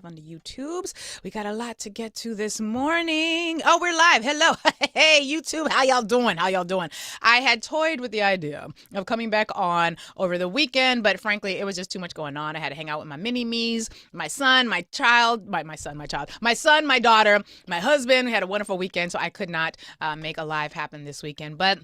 on the YouTubes. We got a lot to get to this morning. Oh, we're live. Hello. Hey, YouTube. How y'all doing? I had toyed with the idea of coming back on over the weekend, but frankly, it was just too much going on. I had to hang out with my mini-me's, my son, my child, my son, my daughter, my husband. We had a wonderful weekend, so I could not make a live happen this weekend, but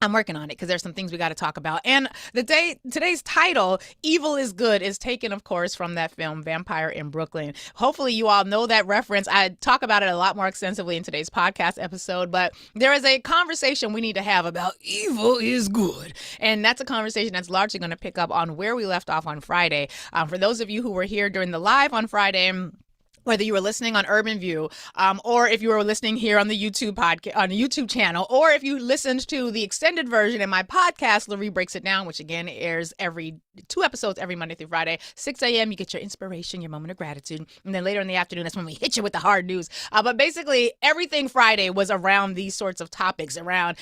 I'm working on it because there's some things we got to talk about. And today's title, Evil is Good, is taken, of course, from that film, Vampire in Brooklyn. Hopefully you all know that reference. I talk about it a lot more extensively in today's podcast episode, but there is a conversation we need to have about evil is good. And that's a conversation that's largely going to pick up on where we left off on Friday. For those of you who were here during the live on Friday, whether you were listening on Urban View, or if you were listening here on the YouTube podcast, on the YouTube channel, or if you listened to the extended version in my podcast, Lurie Breaks It Down, which again airs every 2 episodes every Monday through Friday, 6 a.m. You get your inspiration, your moment of gratitude, and then later in the afternoon, that's when we hit you with the hard news. But basically, everything Friday was around these sorts of topics, around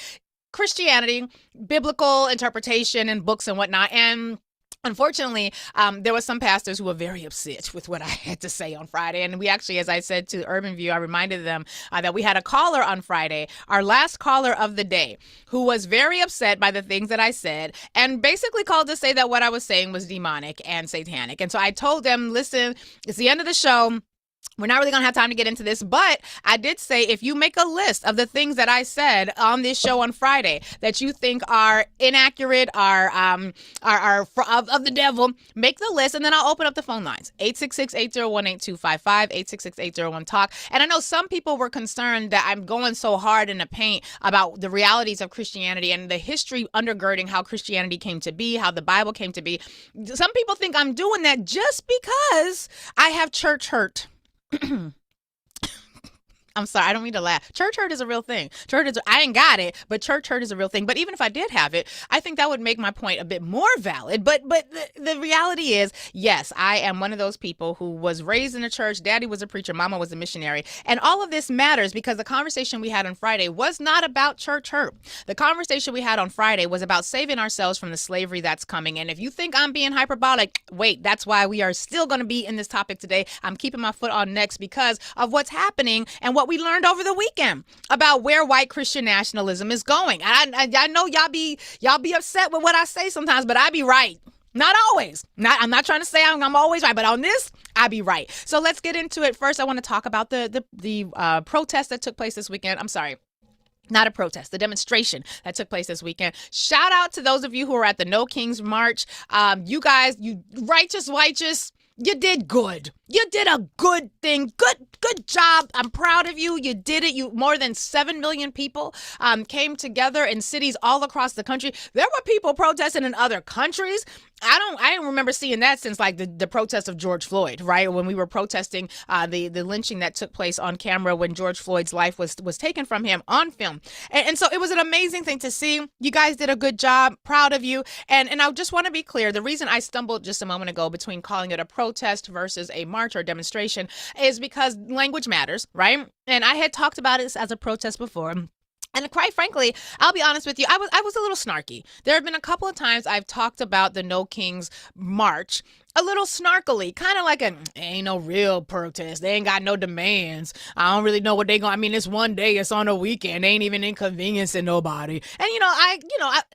Christianity, biblical interpretation, and books and whatnot, and unfortunately, there were some pastors who were very upset with what I had to say on Friday. And we actually, as I said to Urban View, I reminded them that we had a caller on Friday, our last caller of the day, who was very upset by the things that I said and basically called to say that what I was saying was demonic and satanic. And so I told them, listen, it's the end of the show. We're not really going to have time to get into this, but I did say if you make a list of the things that I said on this show on Friday that you think are inaccurate, are of the devil, make the list, and then I'll open up the phone lines. 866-801-8255, 866-801-TALK. And I know some people were concerned that I'm going so hard in the paint about the realities of Christianity and the history undergirding how Christianity came to be, how the Bible came to be. Some people think I'm doing that just because I have church hurt. I'm sorry, I don't mean to laugh. Church hurt is a real thing. I ain't got it, but church hurt is a real thing. But even if I did have it, I think that would make my point a bit more valid. But the reality is, yes, I am one of those people who was raised in a church. Daddy was a preacher. Mama was a missionary. And all of this matters because the conversation we had on Friday was not about church hurt. The conversation we had on Friday was about saving ourselves from the slavery that's coming. And if you think I'm being hyperbolic, wait, that's why we are still going to be in this topic today. I'm keeping my foot on next because of what's happening and what we learned over the weekend about where white Christian nationalism is going. I know y'all be upset with what I say sometimes, but I be right. Not always. I'm not trying to say I'm always right, but on this, I be right. So let's get into it. First, I want to talk about the protest that took place this weekend. I'm sorry. Not a protest, the demonstration that took place this weekend. Shout out to those of you who were at the No Kings March. You guys, you righteous, you did good. You did a good thing. Good job. I'm proud of you. You did it. More than 7 million people came together in cities all across the country. There were people protesting in other countries. I don't remember seeing that since like the protest of George Floyd, right? When we were protesting the lynching that took place on camera when George Floyd's life was taken from him on film. And so it was an amazing thing to see. You guys did a good job. Proud of you. And I just want to be clear. The reason I stumbled just a moment ago between calling it a protest versus a march or demonstration is because language matters, right? And I had talked about it as a protest before. And quite frankly, I'll be honest with you, I was a little snarky. There have been a couple of times I've talked about the No Kings March a little snarkily, kind of like ain't no real protest. They ain't got no demands. I don't really know what they going. I mean, it's one day, it's on a weekend. They ain't even inconveniencing nobody. And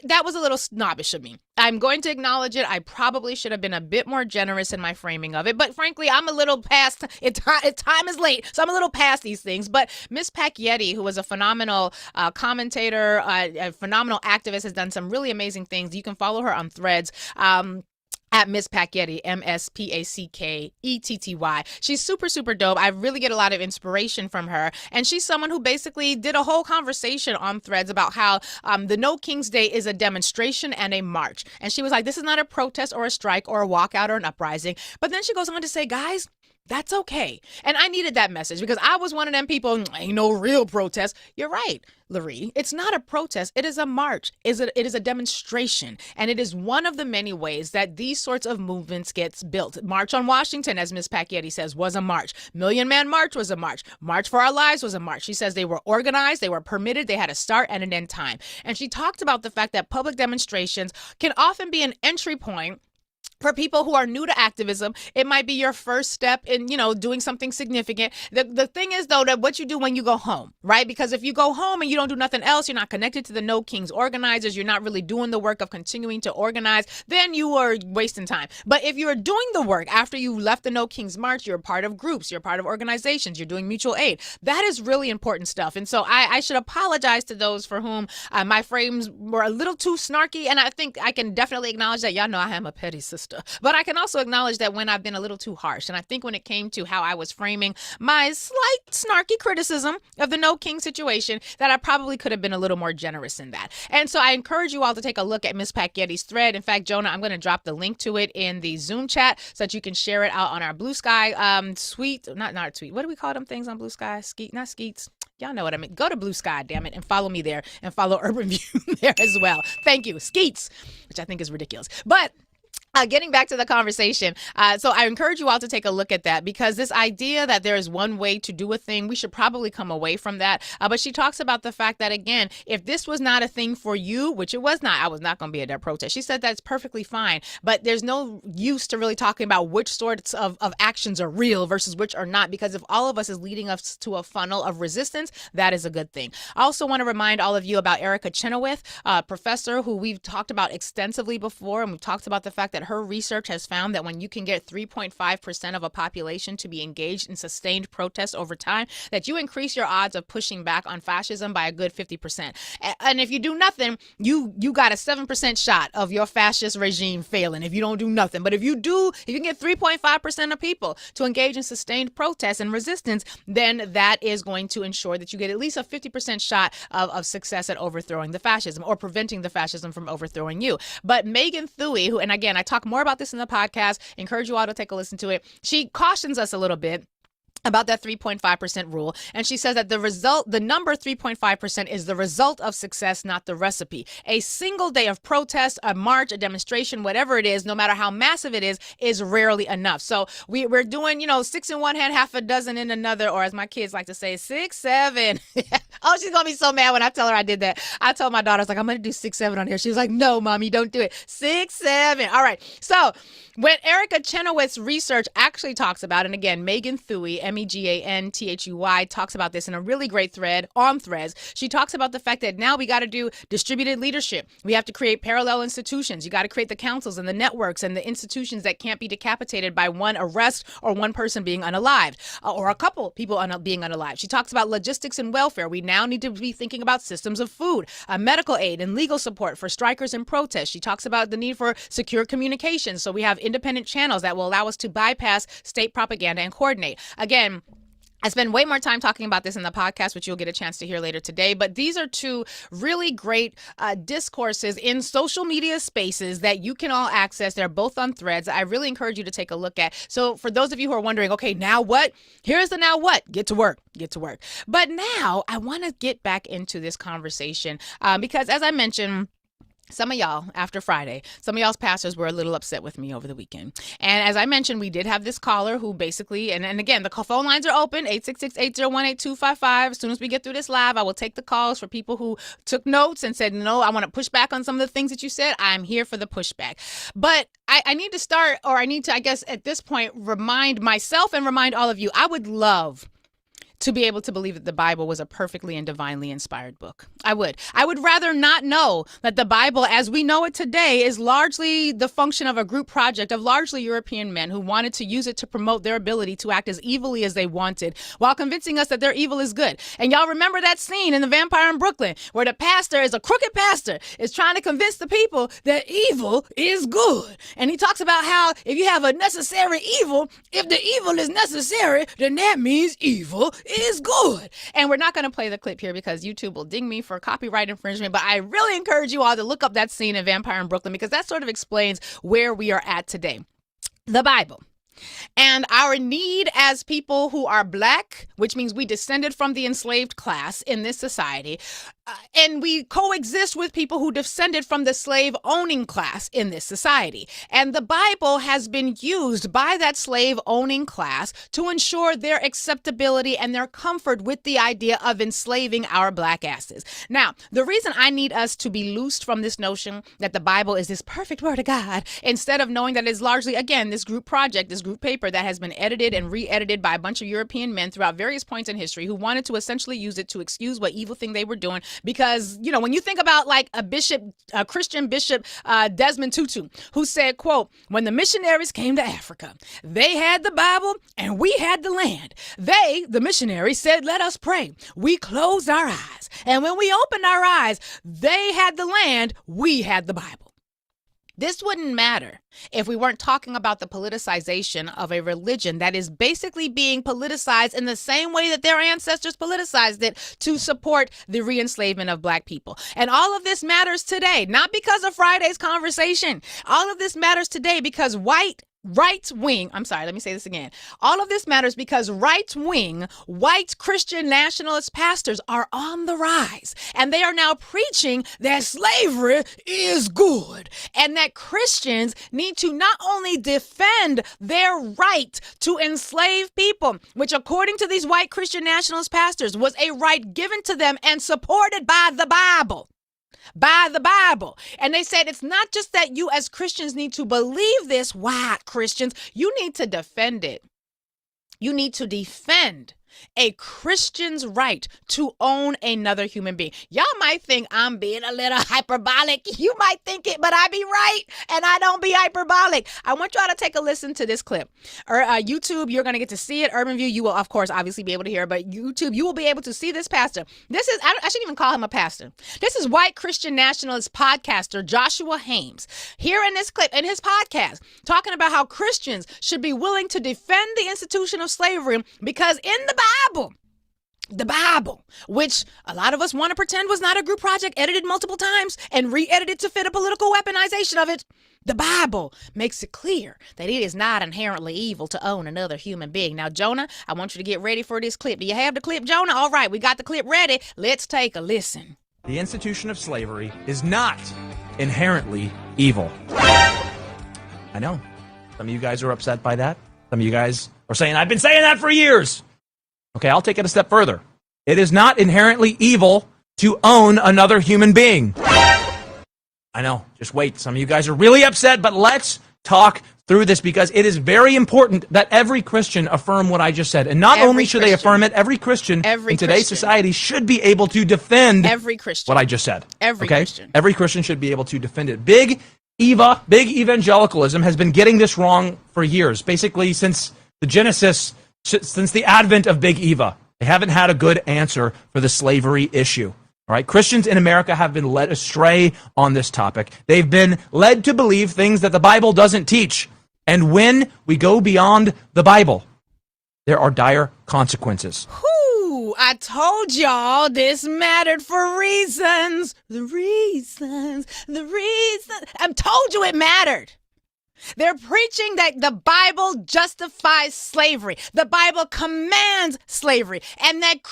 that was a little snobbish of me. I'm going to acknowledge it. I probably should have been a bit more generous in my framing of it. But frankly, I'm a little past it. Time is late, so I'm a little past these things. But Miss Packyetti, who was a phenomenal commentator, a phenomenal activist, has done some really amazing things. You can follow her on Threads. At Miss Packyetti, MSPACKETTY. She's super, super dope. I really get a lot of inspiration from her. And she's someone who basically did a whole conversation on Threads about how the No King's Day is a demonstration and a march. And she was like, this is not a protest or a strike or a walkout or an uprising. But then she goes on to say, guys, that's okay. And I needed that message because I was one of them people, ain't no real protest. You're right, Lurie. It's not a protest. It is a march. It is a demonstration. And it is one of the many ways that these sorts of movements gets built. March on Washington, as Ms. Packyetti says, was a march. Million Man March was a march. March for Our Lives was a march. She says they were organized, they were permitted, they had a start and an end time. And she talked about the fact that public demonstrations can often be an entry point For people who are new to activism, it might be your first step in, doing something significant. The thing is, though, that what you do when you go home, right? Because if you go home and you don't do nothing else, you're not connected to the No Kings organizers, you're not really doing the work of continuing to organize, then you are wasting time. But if you're doing the work after you left the No Kings March, you're a part of groups, you're a part of organizations, you're doing mutual aid. That is really important stuff. And so I should apologize to those for whom my frames were a little too snarky. And I think I can definitely acknowledge that. Y'all know I am a petty sister. But I can also acknowledge that when I've been a little too harsh. And I think when it came to how I was framing my slight snarky criticism of the No King situation, that I probably could have been a little more generous in that. And so I encourage you all to take a look at Miss Pat Getty's thread. In fact, Jonah, I'm going to drop the link to it in the Zoom chat so that you can share it out on our Blue Sky tweet. Not tweet. What do we call them things on Blue Sky? Not skeets. Y'all know what I mean. Go to Blue Sky, damn it, and follow me there, and follow Urban View there as well. Thank you. Skeets, which I think is ridiculous. But getting back to the conversation, so I encourage you all to take a look at that, because this idea that there is one way to do a thing, we should probably come away from that. But she talks about the fact that, again, if this was not a thing for you, which it was not, I was not going to be at that protest. She said that's perfectly fine, but there's no use to really talking about which sorts of actions are real versus which are not, because if all of us is leading us to a funnel of resistance, that is a good thing. I also want to remind all of you about Erica Chenoweth, a professor who we've talked about extensively before, and we've talked about the fact that her research has found that when you can get 3.5% of a population to be engaged in sustained protest over time, that you increase your odds of pushing back on fascism by a good 50%. And if you do nothing, you got a 7% shot of your fascist regime failing if you don't do nothing. But if you can get 3.5% of people to engage in sustained protest and resistance, then that is going to ensure that you get at least a 50% shot of success at overthrowing the fascism, or preventing the fascism from overthrowing you. But Megan Thuy, who, and again, I talk more about this in the podcast, encourage you all to take a listen to it. She cautions us a little bit about that 3.5% rule. And she says that the number 3.5% is the result of success, not the recipe. A single day of protest, a march, a demonstration, whatever it is, no matter how massive it is rarely enough. So we're doing, 6 in one hand, half a dozen in another, or as my kids like to say, 6, 7. Oh, she's going to be so mad when I tell her I did that. I told my daughter, I was like, I'm going to do 6, 7 on here. She was like, no, mommy, don't do it. 6, 7. All right. So when Erica Chenoweth's research actually talks about, and again, Megan Thuy, Meganthui, talks about this in a really great thread on Threads. She talks about the fact that now we got to do distributed leadership. We have to create parallel institutions. You got to create the councils and the networks and the institutions that can't be decapitated by one arrest or one person being unalived, or a couple people being unalived. She talks about logistics and welfare. We now need to be thinking about systems of food, medical aid, and legal support for strikers and protests. She talks about the need for secure communications, so we have independent channels that will allow us to bypass state propaganda and coordinate. Again, I spend way more time talking about this in the podcast, which you'll get a chance to hear later today. But these are two really great discourses in social media spaces that you can all access. They're both on Threads. I really encourage you to take a look at. So for those of you who are wondering, okay, now what? Here's the now what? Get to work. Get to work. But now I want to get back into this conversation because, as I mentioned, some of y'all, after Friday, some of y'all's pastors were a little upset with me over the weekend. And as I mentioned, we did have this caller who basically, and again, the phone lines are open, 866-801-8255. As soon as we get through this live, I will take the calls for people who took notes and said, no, I want to push back on some of the things that you said. I'm here for the pushback. But I need to start, or I need to, I guess, at this point, remind myself and remind all of you, I would love to be able to believe that the Bible was a perfectly and divinely inspired book. I would rather not know that the Bible, as we know it today, is largely the function of a group project of largely European men who wanted to use it to promote their ability to act as evilly as they wanted, while convincing us that their evil is good. And y'all remember that scene in The Vampire in Brooklyn, where the pastor is a crooked pastor, is trying to convince the people that evil is good. And he talks about how if you have a necessary evil, if the evil is necessary, then that means evil is good. And we're not going to play the clip here because YouTube will ding me for copyright infringement, but I really encourage you all to look up that scene in Vampire in Brooklyn, because that sort of explains where we are at today. The Bible and our need as people who are Black, which means we descended from the enslaved class in this society, and we coexist with people who descended from the slave-owning class in this society. And the Bible has been used by that slave-owning class to ensure their acceptability and their comfort with the idea of enslaving our black asses. Now, the reason I need us to be loosed from this notion that the Bible is this perfect word of God, instead of knowing that it's largely, again, this group project, this group paper that has been edited and re-edited by a bunch of European men throughout various points in history who wanted to essentially use it to excuse what evil thing they were doing. Because, you know, when you think about like a Christian bishop, Desmond Tutu, who said, quote, when the missionaries came to Africa, they had the Bible and we had the land. They, the missionaries, said, let us pray. We closed our eyes. And when we opened our eyes, they had the land, we had the Bible. This wouldn't matter if we weren't talking about the politicization of a religion that is basically being politicized in the same way that their ancestors politicized it to support the re-enslavement of black people. And all of this matters today, not because of Friday's conversation. All of this matters today because all of this matters because right-wing, white Christian nationalist pastors are on the rise. And they are now preaching that slavery is good and that Christians need to not only defend their right to enslave people, which according to these white Christian nationalist pastors was a right given to them and supported by the Bible. And they said it's not just that you as Christians need to believe this, white Christians, you need to defend it. You need to defend a Christian's right to own another human being. Y'all might think I'm being a little hyperbolic. You might think it, but I be right, and I don't be hyperbolic. I want y'all to take a listen to this clip. Or YouTube, you're going to get to see it. Urban View, you will, of course, obviously be able to hear it, but YouTube, you will be able to see this pastor. This is, I shouldn't even call him a pastor. This is white Christian nationalist podcaster Joshua Hames, here in this clip, in his podcast, talking about how Christians should be willing to defend the institution of slavery because in the Bible, which a lot of us want to pretend was not a group project, edited multiple times and re-edited to fit a political weaponization of it. The Bible makes it clear that it is not inherently evil to own another human being. Now, Jonah, I want you to get ready for this clip. Do you have the clip, Jonah? All right, we got the clip ready. Let's take a listen. The institution of slavery is not inherently evil. I know. Some of you guys are upset by that. Some of you guys are saying, I've been saying that for years. Okay, I'll take it a step further. It is not inherently evil to own another human being. I know, just wait. Some of you guys are really upset, but let's talk through this because it is very important that every Christian affirm what I just said. And not only should they affirm it, every Christian in today's society should be able to defend what I just said. Every Christian should be able to defend it. Big evangelicalism has been getting this wrong for years, basically since the advent of Big Eva. They haven't had a good answer for the slavery issue. All right, Christians in America have been led astray on this topic. They've been led to believe things that the Bible doesn't teach. And when we go beyond the Bible, there are dire consequences. I told y'all this mattered for reasons. The reasons. I told you it mattered. They're preaching that the Bible justifies slavery. The Bible commands slavery. And that every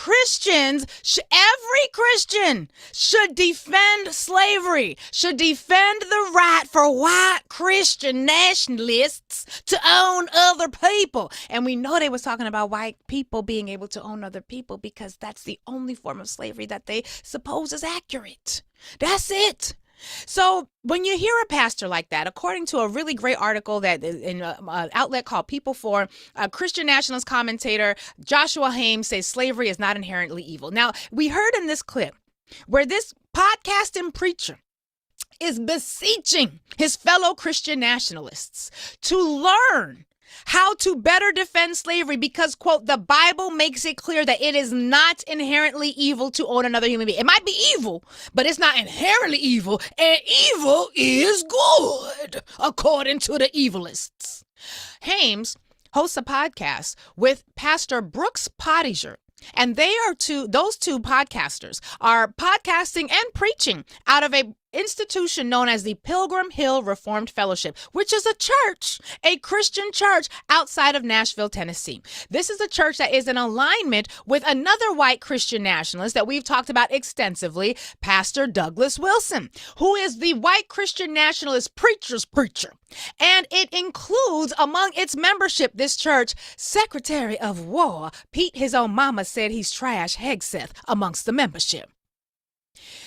Christian should defend slavery, should defend the right for white Christian nationalists to own other people. And we know they was talking about white people being able to own other people because that's the only form of slavery that they suppose is accurate. That's it. So when you hear a pastor like that, according to a really great article that in an outlet called People For, a Christian nationalist commentator Joshua Hames says slavery is not inherently evil. Now, we heard in this clip where this podcasting preacher is beseeching his fellow Christian nationalists to learn how to better defend slavery because, quote, the Bible makes it clear that it is not inherently evil to own another human being. It might be evil, but it's not inherently evil, and evil is good, according to the evilists. Hames hosts a podcast with Pastor Brooks Pottinger. And those two podcasters are podcasting and preaching out of a institution known as the Pilgrim Hill Reformed Fellowship, which is a church, a Christian church outside of Nashville, Tennessee. This is a church that is in alignment with another white Christian nationalist that we've talked about extensively, Pastor Douglas Wilson, who is the white Christian nationalist preacher's preacher. And it includes among its membership, this church, Secretary of War, Pete, his own mama said he's trash, Hegseth, amongst the membership.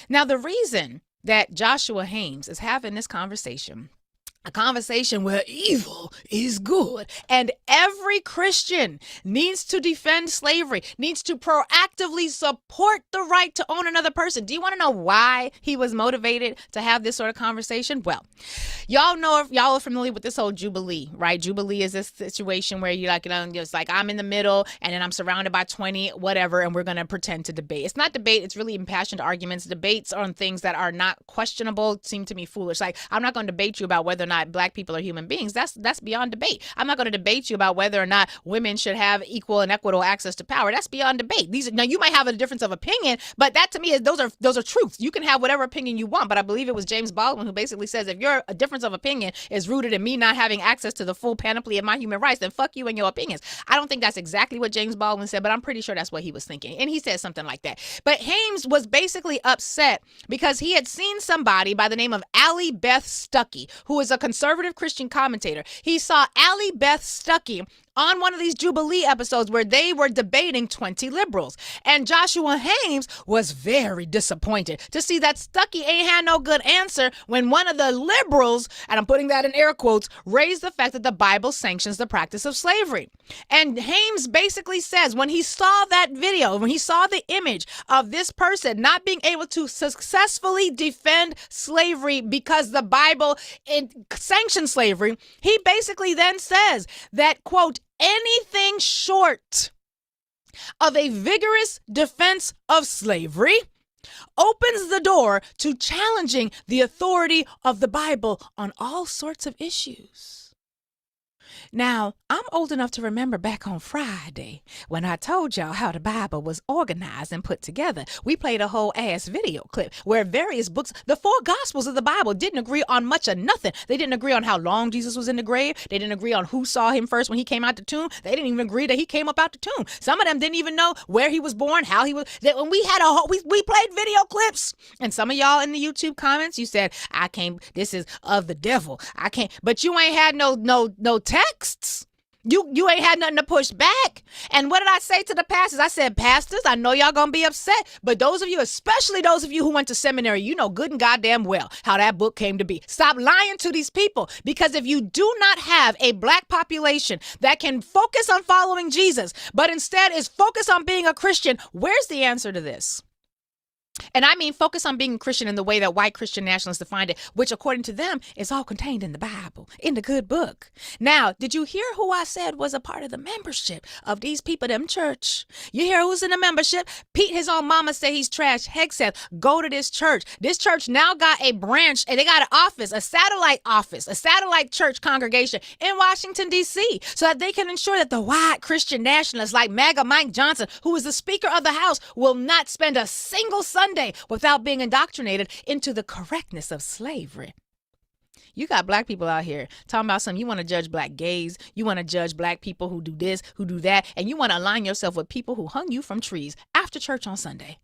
Now, the reason that Joshua Hames is having this conversation, a conversation where evil is good, and every Christian needs to defend slavery, needs to proactively support the right to own another person. Do you want to know why he was motivated to have this sort of conversation? Well, y'all know, if y'all are familiar with this whole Jubilee, right? Jubilee is this situation where you it's like I'm in the middle and then I'm surrounded by 20, whatever, and we're going to pretend to debate. It's not debate. It's really impassioned arguments. Debates on things that are not questionable seem to me foolish. Like, I'm not going to debate you about whether or not Black people are human beings. That's beyond debate. I'm not going to debate you about whether or not women should have equal and equitable access to power. That's beyond debate. Now you might have a difference of opinion, but that to me is those are truths. You can have whatever opinion you want, but I believe it was James Baldwin who basically says if your difference of opinion is rooted in me not having access to the full panoply of my human rights, then fuck you and your opinions. I don't think that's exactly what James Baldwin said, but I'm pretty sure that's what he was thinking. And he said something like that. But Hames was basically upset because he had seen somebody by the name of Allie Beth Stuckey, who is a conservative Christian commentator. He saw Allie Beth Stuckey on one of these Jubilee episodes where they were debating 20 liberals. And Joshua Hames was very disappointed to see that Stuckey ain't had no good answer when one of the liberals, and I'm putting that in air quotes, raised the fact that the Bible sanctions the practice of slavery. And Hames basically says when he saw that video, when he saw the image of this person not being able to successfully defend slavery because the Bible sanctions slavery, he basically then says that, quote, anything short of a vigorous defense of slavery opens the door to challenging the authority of the Bible on all sorts of issues. Now, I'm old enough to remember back on Friday when I told y'all how the Bible was organized and put together. We played a whole ass video clip where various books, the four gospels of the Bible, didn't agree on much of nothing. They didn't agree on how long Jesus was in the grave. They didn't agree on who saw him first when he came out the tomb. They didn't even agree that he came up out the tomb. Some of them didn't even know where he was born, how he was. When we had we played video clips, and some of y'all in the YouTube comments, you said, I can't, this is of the devil. I can't, but you ain't had no text. You ain't had nothing to push back. And what did I say to the pastors? I said, pastors, I know y'all gonna be upset, but those of you, especially those of you who went to seminary, you know good and goddamn well how that book came to be. Stop lying to these people, because if you do not have a Black population that can focus on following Jesus, but instead is focused on being a Christian, where's the answer to this? And I mean focus on being Christian in the way that white Christian nationalists defined it, which according to them is all contained in the Bible, in the good book. Now, did you hear who I said was a part of the membership of these people, them church? You hear who's in the membership? Pete, his own mama say he's trash. Hegseth, go to this church. This church now got a branch, and they got an office, a satellite church congregation in Washington, D.C., so that they can ensure that the white Christian nationalists like MAGA Mike Johnson, who is the Speaker of the House, will not spend a single Sunday without being indoctrinated into the correctness of slavery. You got Black people out here talking about something. You want to judge Black gays. You want to judge Black people who do this, who do that. And you want to align yourself with people who hung you from trees after church on Sunday.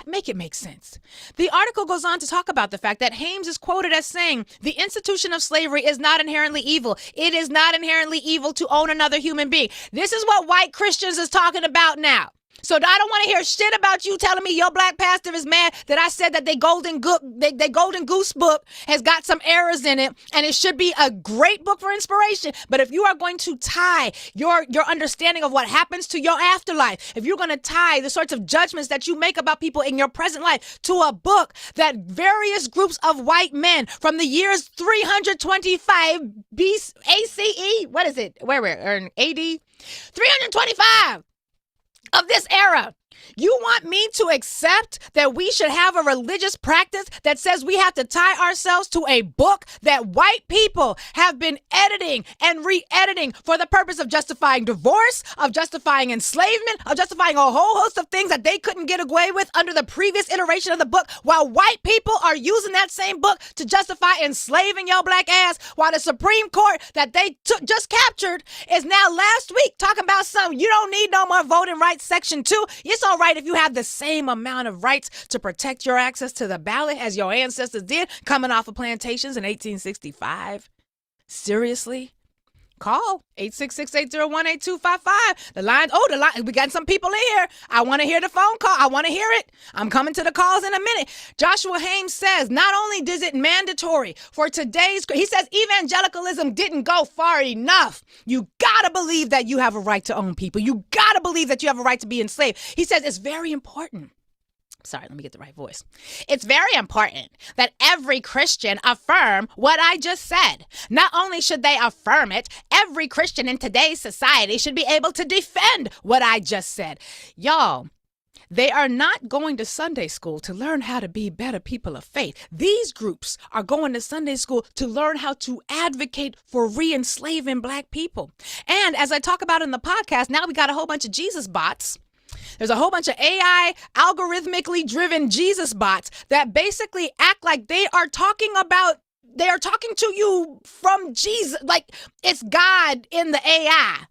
Make it make sense. The article goes on to talk about the fact that Hames is quoted as saying, the institution of slavery is not inherently evil. It is not inherently evil to own another human being. This is what white Christians is talking about now. So I don't want to hear shit about you telling me your Black pastor is mad that I said that they golden goose book has got some errors in it, and it should be a great book for inspiration. But if you are going to tie your understanding of what happens to your afterlife, if you're going to tie the sorts of judgments that you make about people in your present life to a book that various groups of white men from the years 325 ACE, what is it? Where we're in AD 325. Of this era You want me to accept that we should have a religious practice that says we have to tie ourselves to a book that white people have been editing and re-editing for the purpose of justifying divorce, of justifying enslavement, of justifying a whole host of things that they couldn't get away with under the previous iteration of the book, while white people are using that same book to justify enslaving your black ass, while the Supreme Court that they just captured is now last week talking about something. You don't need no more voting rights section 2. It's all right if you have the same amount of rights to protect your access to the ballot as your ancestors did coming off of plantations in 1865. Seriously? Call 866-801-8255. The line, we got some people in here. I want to hear the phone call. I want to hear it. I'm coming to the calls in a minute. Joshua Hames says, not only is it mandatory for today's, he says evangelicalism didn't go far enough. You gotta believe that you have a right to own people. You gotta believe that you have a right to be enslaved. He says it's very important. Sorry, let me get the right voice. It's very important that every Christian affirm what I just said. Not only should they affirm it, every Christian in today's society should be able to defend what I just said. Y'all, they are not going to Sunday school to learn how to be better people of faith. These groups are going to Sunday school to learn how to advocate for re-enslaving black people. And as I talk about in the podcast, now we got a whole bunch of Jesus bots. There's a whole bunch of AI algorithmically driven Jesus bots that basically act like they are talking to you from Jesus, like it's God in the AI.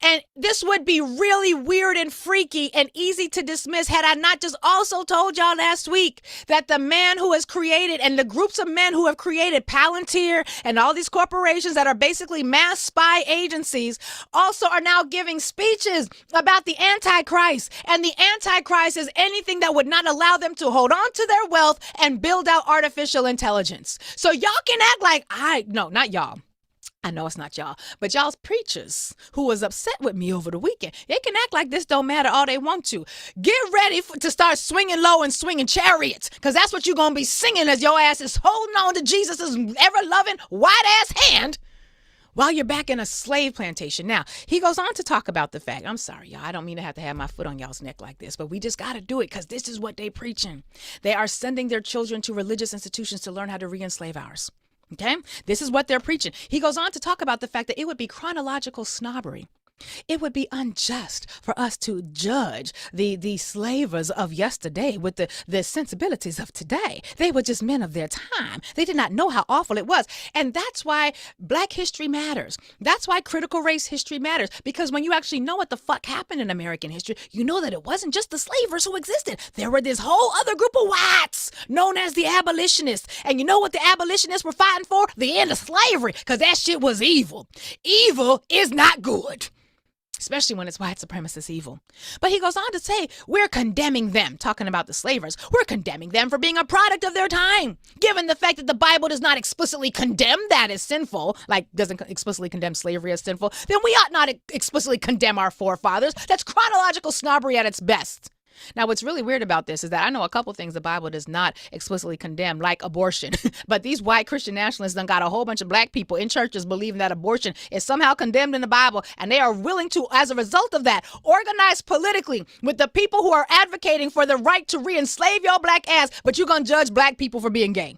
And this would be really weird and freaky and easy to dismiss had I not just also told y'all last week that the man who has created and the groups of men who have created Palantir and all these corporations that are basically mass spy agencies also are now giving speeches about the Antichrist. And the Antichrist is anything that would not allow them to hold on to their wealth and build out artificial intelligence. So y'all can act like no, not y'all. I know it's not y'all, but y'all's preachers who was upset with me over the weekend, they can act like this don't matter all they want to. Get ready to start swinging low and swinging chariots, because that's what you're going to be singing as your ass is holding on to Jesus' ever-loving white-ass hand while you're back in a slave plantation. Now, he goes on to talk about the fact, I'm sorry, y'all, I don't mean to have my foot on y'all's neck like this, but we just got to do it because this is what they preaching. They are sending their children to religious institutions to learn how to re-enslave ours. Okay, this is what they're preaching. He goes on to talk about the fact that it would be chronological snobbery. It would be unjust for us to judge the slavers of yesterday with the sensibilities of today. They were just men of their time. They did not know how awful it was. And that's why Black history matters. That's why critical race history matters. Because when you actually know what the fuck happened in American history, you know that it wasn't just the slavers who existed. There were this whole other group of whites known as the abolitionists. And you know what the abolitionists were fighting for? The end of slavery. Because that shit was evil. Evil is not good. Especially when it's white supremacist evil. But he goes on to say, we're condemning them, talking about the slavers. We're condemning them for being a product of their time. Given the fact that the Bible does not explicitly condemn that as sinful, like doesn't explicitly condemn slavery as sinful, then we ought not explicitly condemn our forefathers. That's chronological snobbery at its best. Now, what's really weird about this is that I know a couple things the Bible does not explicitly condemn, like abortion. But these white Christian nationalists done got a whole bunch of black people in churches believing that abortion is somehow condemned in the Bible. And they are willing to, as a result of that, organize politically with the people who are advocating for the right to re-enslave your black ass. But you're going to judge black people for being gay.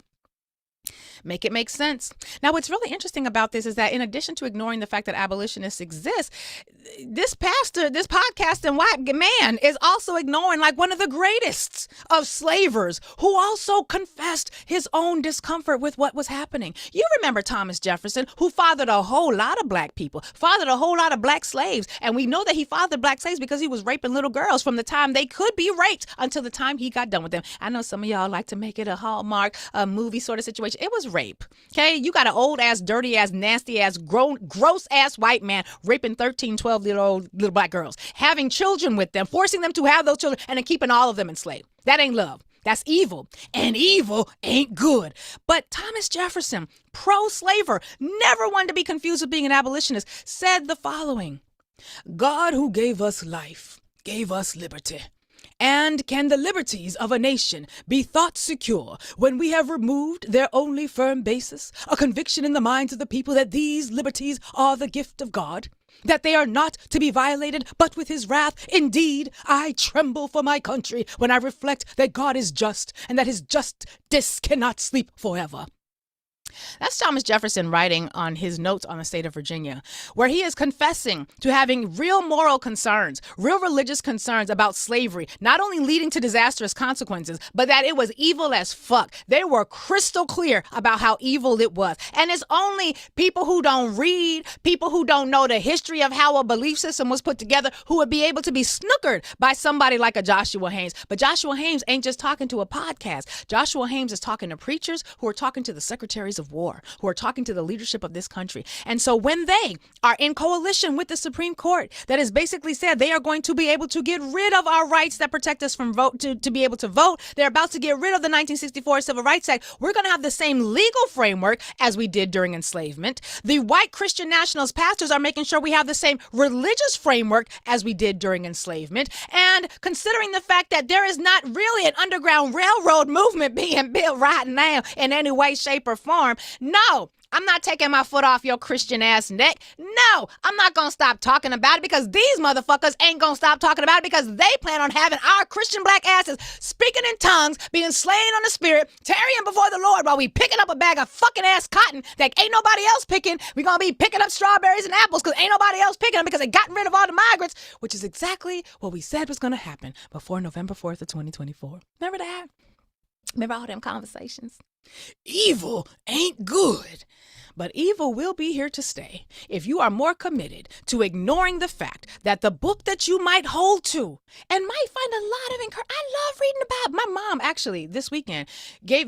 Make it make sense. Now, what's really interesting about this is that in addition to ignoring the fact that abolitionists exist, this pastor, this podcasting white man is also ignoring like one of the greatest of slavers who also confessed his own discomfort with what was happening. You remember Thomas Jefferson, who fathered a whole lot of black people, fathered a whole lot of black slaves. And we know that he fathered black slaves because he was raping little girls from the time they could be raped until the time he got done with them. I know some of y'all like to make it a Hallmark movie sort of situation. It was rape. Okay, you got an old ass, dirty ass, nasty ass, gross ass white man raping 13, 12-year-old little black girls, having children with them, forcing them to have those children, and then keeping all of them enslaved. That ain't love. That's evil. And evil ain't good. But Thomas Jefferson, pro-slaver, never one to be confused with being an abolitionist, said the following: God who gave us life, gave us liberty. And can the liberties of a nation be thought secure when we have removed their only firm basis, a conviction in the minds of the people that these liberties are the gift of God? that they are not to be violated, but with his wrath. Indeed, I tremble for my country when I reflect that God is just and that his justice cannot sleep forever. That's Thomas Jefferson writing on his notes on the state of Virginia, where he is confessing to having real moral concerns, real religious concerns about slavery, not only leading to disastrous consequences, but that it was evil as fuck. They were crystal clear about how evil it was. And it's only people who don't read, people who don't know the history of how a belief system was put together, who would be able to be snookered by somebody like a Joshua Haynes. But Joshua Haynes ain't just talking to a podcast. Joshua Haynes is talking to preachers who are talking to the secretaries of war, who are talking to the leadership of this country. And so when they are in coalition with the Supreme Court that has basically said they are going to be able to get rid of our rights that protect us from vote to be able to vote, they're about to get rid of the 1964 Civil Rights Act. We're going to have the same legal framework as we did during enslavement. The white Christian nationalist pastors are making sure we have the same religious framework as we did during enslavement. And considering the fact that there is not really an underground railroad movement being built right now in any way, shape, or form, no, I'm not taking my foot off your Christian ass neck. No, I'm not going to stop talking about it because these motherfuckers ain't going to stop talking about it because they plan on having our Christian black asses speaking in tongues, being slain on the spirit, tarrying before the Lord while we picking up a bag of fucking ass cotton that ain't nobody else picking. We're going to be picking up strawberries and apples because ain't nobody else picking them because they gotten rid of all the migrants, which is exactly what we said was going to happen before November 4th of 2024. Remember that? Remember all them conversations? Evil ain't good, but evil will be here to stay if you are more committed to ignoring the fact that the book that you might hold to and might find a lot of encouragement. I love reading the Bible. My mom actually this weekend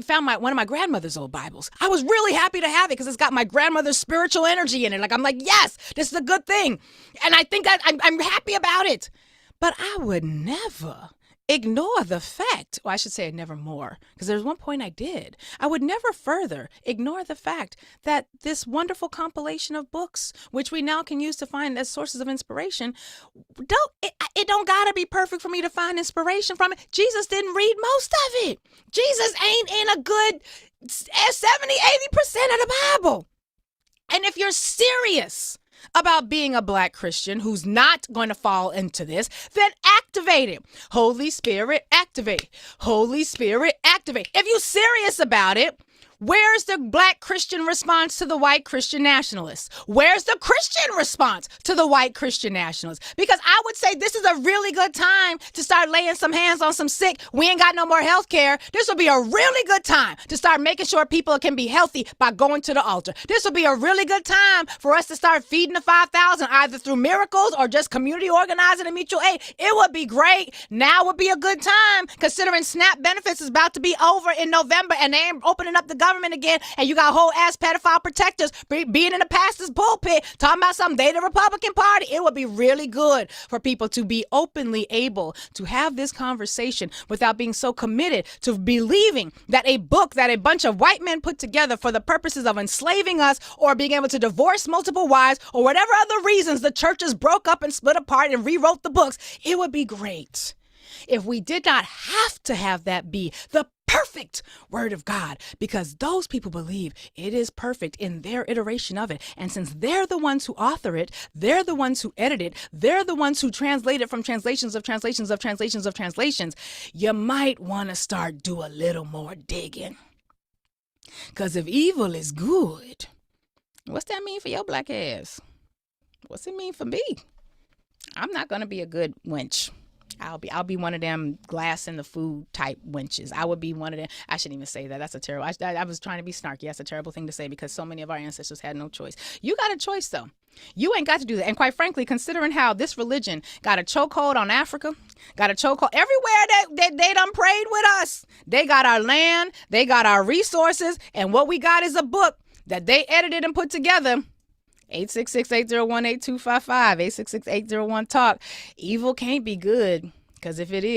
found one of my grandmother's old Bibles. I was really happy to have it because it's got my grandmother's spiritual energy in it. Like I'm like, yes, this is a good thing, and I think that I'm happy about it. But I would never ignore the fact, or I should say never more, because there's one point I did. I would never further ignore the fact that this wonderful compilation of books, which we now can use to find as sources of inspiration, it don't gotta be perfect for me to find inspiration from it. Jesus didn't read most of it. Jesus ain't in a good 70-80% of the Bible. And if you're serious about being a black Christian who's not going to fall into this, then activate it. Holy Spirit, activate. Holy Spirit, activate. If you're serious about it, where's the black Christian response to the white Christian nationalists? Where's the Christian response to the white Christian nationalists? Because I would say this is a really good time to start laying some hands on some sick. We ain't got no more health care. This will be a really good time to start making sure people can be healthy by going to the altar. This will be a really good time for us to start feeding the 5,000 either through miracles or just community organizing and mutual aid. It would be great. Now would be a good time considering SNAP benefits is about to be over in November and they ain't opening up the government again, and you got whole ass pedophile protectors being in the pastor's pulpit talking about something they the Republican Party. It would be really good for people to be openly able to have this conversation without being so committed to believing that a book that a bunch of white men put together for the purposes of enslaving us or being able to divorce multiple wives or whatever other reasons the churches broke up and split apart and rewrote the books. It would be great if we did not have to have that be the perfect word of God, because those people believe it is perfect in their iteration of it. And since they're the ones who author it, they're the ones who edit it, they're the ones who translate it from translations of translations of translations of translations, you might want to start do a little more digging. Because if evil is good, what's that mean for your black ass? What's it mean for me? I'm not going to be a good wench. I'll be one of them glass in the food type wenches. I would be one of them. I shouldn't even say that. That's a terrible. I was trying to be snarky. That's a terrible thing to say because so many of our ancestors had no choice. You got a choice though. You ain't got to do that. And quite frankly, considering how this religion got a chokehold on Africa, got a chokehold everywhere that they done prayed with us. They got our land, they got our resources, and what we got is a book that they edited and put together. 866-801-8255, 866-801-TALK. Evil can't be good, because if it is,